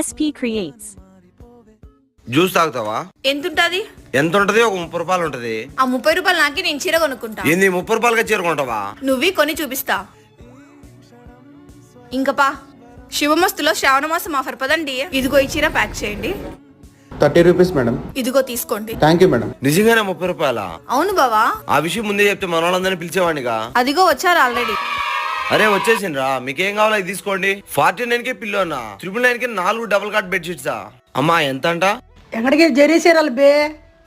SP Creates. Juice తాగుతావా? ఎంతుంటది? ఎంత ఉంటది? ఒక 30 రూపాయలు ఉంటది. ఆ 30 రూపాయలు నాకి, నేను చీర కొనుక్కుంటా. ఏంది 30 రూపాయలుగా చీరకుంటావా? నువ్వు కొని చూపిస్తా. ఇంకపా శివమస్తులో శ్రావణ మాసం ఆఫర్ పదండి. ఇదిగో ఈ చీర ప్యాక్ చేయండి. 30 రూపీస్ మేడం. ఇదిగో తీసుకోండి. Thank you madam. నిజంగానే 30 రూపాయలా? అవును బావా. ఆ విషయం ముందే చెప్తే మన వాళ్ళందరినీ పిలిచేవాడిగా. అదిగో వచ్చారు ఆల్రెడీ. అరే వచ్చేసిండ్రా, మీకేం కావాలో ఇది తీసుకోండి. 49 కే పిల్లో అన్న, 999 కి 4 డబుల్ కాట్ బెడ్షీట్సా? అమ్మా ఎంత అంట? ఎక్కడికి జరీ చీరలు బే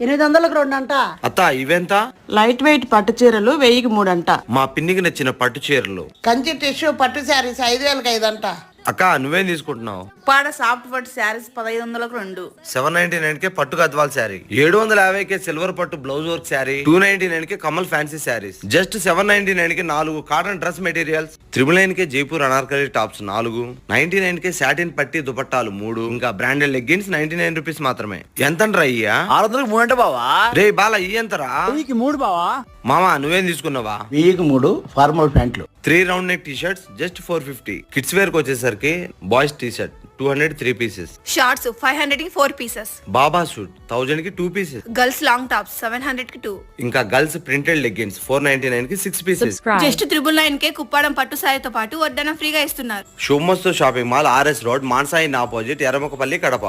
800కు 2 అంట. అత్త ఇవెంత? లైట్ వెయిట్ పట్టు చీరలు 1000కి 3 అంట. మా పిన్నికి నచ్చిన పట్టు చీరలు. కంచి టిష్యూ పట్టు శారీస్ 5000కి 5 అంట. అక్క నువ్వేం తీసుకుంటున్నావు? ఉప్పాడ సాఫ్ట్ పట్టు శారీస్ 1500కు 2. 799 కే పట్టు గద్వాల్ శారీ, 750 కే సిల్వర్ పట్టు బ్లౌజ్ వర్క్ శారీ, 299 కే కమల్ ఫ్యాన్సీ శారీస్, జస్ట్ 799 కే 4 కాటన్ డ్రెస్ మెటీరియల్స్, 999 కే జైపూర్ అనార్కలి టాప్స్ 4, 99 కే సాటిన్ పట్టి దుపట్టాలు 3, ఇంకా బ్రాండెడ్ లెగ్గిన్స్ 99 రూపీస్ మాత్రమే. ఎంతంట్రా అయ్యా? 600కి 3 అంటే బావా. రే బాల ఈ ఎంతరా? 3 బావా. మామా నువ్వేం తీసుకున్నావా? 3 ఫార్మల్ ప్యాంట్లు. 3 round neck T shirts just 450. Kids wear కి వచ్చేసరికి boys T shirt 200 3 pieces, shorts 500 కి 4 పీసెస్, బాబా సూట్ 1000 కి 2 పీసెస్, గర్ల్స్ లాంగ్ టాప్స్ 700 కి 2, ఇంకా గర్ల్స్ ప్రింటెడ్ లెగ్గిన్స్ 499 కి 6 పీసెస్. Subscribe. జస్ట్ 999 కే కుప్పాడం పట్టు సారీతో పాటు వడ్డన ఫ్రీగా ఇస్తున్నారు. Subhamastu shopping mall, RS road, మాన్సాయి ఆపోజిట్, ఎర్రముఖపల్లి, కడప.